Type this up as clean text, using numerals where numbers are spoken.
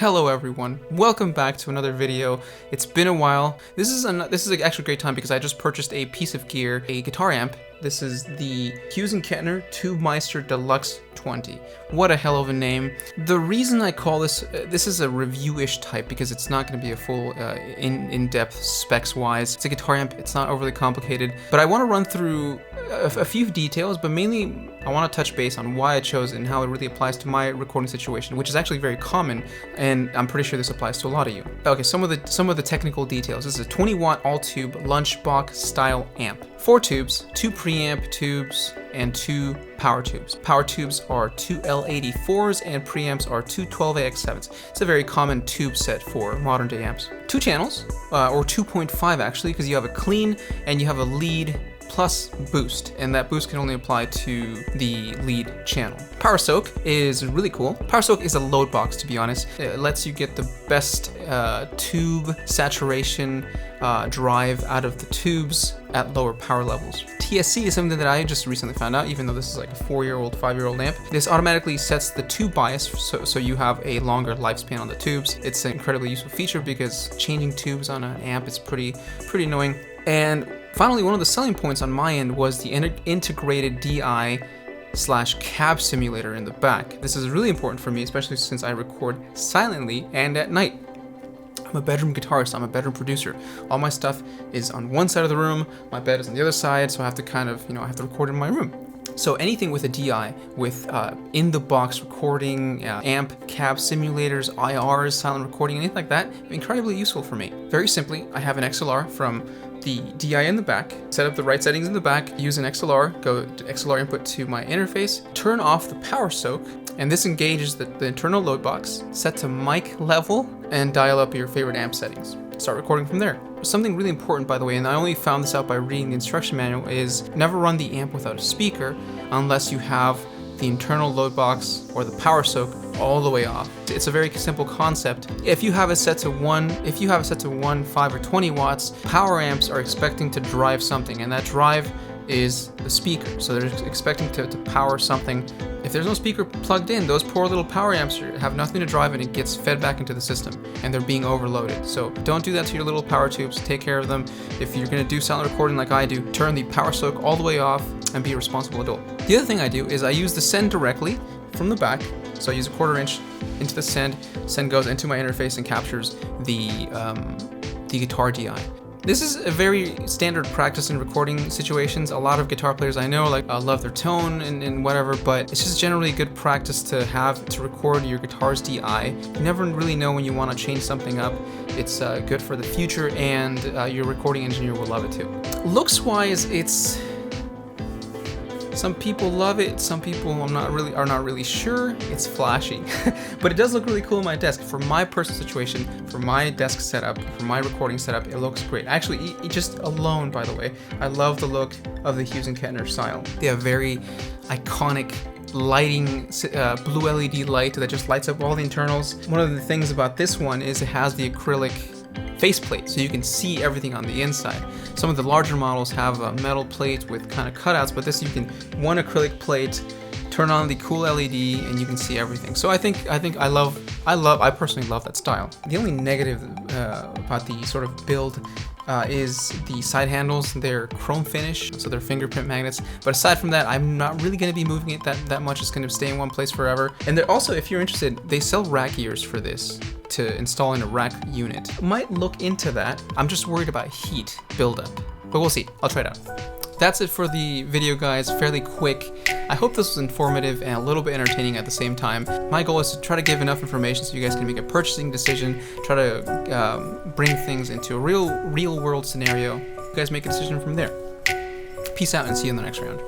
Hello everyone, welcome back to another video. It's been a while. This is actually a great time because I just purchased a piece of gear, a guitar amp. This is the Hughes Kettner TubeMeister Deluxe 20. What a hell of a name. The reason I call this is a review-ish type because it's not going to be a full in-depth specs-wise. It's a guitar amp, it's not overly complicated, but I want to run through a few details, but mainly I want to touch base on why I chose it and how it really applies to my recording situation, which is actually very common, and I'm pretty sure this applies to a lot of you. Okay, some of the technical details. This is a 20-watt all-tube lunchbox style amp. 4 tubes, 2 preamp tubes, and 2 power tubes. Power tubes are 2 L84s and preamps are 2 12AX7s. It's a very common tube set for modern day amps. 2 channels, or 2.5 actually, because you have a clean and you have a lead plus boost, and that boost can only apply to the lead channel. Power soak is really cool. Power soak is a load box, to be honest. It lets you get the best tube saturation drive out of the tubes at lower power levels. TSC is something that I just recently found out, even though this is like a 4-year-old, 5-year-old amp. This automatically sets the tube bias so you have a longer lifespan on the tubes. It's an incredibly useful feature because changing tubes on an amp is pretty annoying. And finally, one of the selling points on my end was the integrated DI/cab simulator in the back. This is really important for me, especially since I record silently and at night. I'm a bedroom guitarist, I'm a bedroom producer. All my stuff is on one side of the room, my bed is on the other side, so I have to kind of, I have to record in my room. So anything with a DI, with in-the-box recording, amp, cab simulators, IRs, silent recording, anything like that, incredibly useful for me. Very simply, I have an XLR from the DI in the back, set up the right settings in the back, use an XLR, go to XLR input to my interface, turn off the power soak, and this engages the internal load box, set to mic level, and dial up your favorite amp settings. Start recording from there. Something really important, by the way, and I only found this out by reading the instruction manual, is never run the amp without a speaker unless you have the internal load box or the power soak all the way off. It's a very simple concept. If you have it set to 1, 5, or 20 watts, power amps are expecting to drive something, and that drive is the speaker. So they're expecting to power something. If there's no speaker plugged in, those poor little power amps have nothing to drive, and it gets fed back into the system, and they're being overloaded. So don't do that to your little power tubes. Take care of them. If you're going to do silent recording like I do, turn the power soak all the way off and be a responsible adult. The other thing I do is I use the send directly from the back. So I use a 1/4 inch into the send. Send goes into my interface and captures the guitar DI. This is a very standard practice in recording situations. A lot of guitar players I know love their tone and whatever, but it's just generally good practice to have to record your guitar's DI. You never really know when you want to change something up. It's good for the future, and your recording engineer will love it too. Looks-wise, some people love it, some people are not really sure. It's flashy, but it does look really cool on my desk. For my personal situation, for my desk setup, for my recording setup, it looks great. Actually, just alone, by the way, I love the look of the Hughes Kettner style. They have very iconic lighting, blue LED light that just lights up all the internals. One of the things about this one is it has the acrylic faceplate, so you can see everything on the inside. Some of the larger models have a metal plate with kind of cutouts, but this, you can one acrylic plate, turn on the cool LED, and you can see everything. So I personally love that style. The only negative about the sort of build is the side handles. They're chrome finish, so they're fingerprint magnets. But aside from that, I'm not really going to be moving it that much. It's going to stay in one place forever. And they're also, if you're interested, they sell rack ears for this to install in a rack unit. Might look into that. I'm just worried about heat buildup, but we'll see. I'll try it out. That's it for the video, guys. Fairly quick. I hope this was informative and a little bit entertaining at the same time. My goal is to try to give enough information so you guys can make a purchasing decision, try to bring things into a real world scenario. You guys make a decision from there. Peace out and see you in the next round.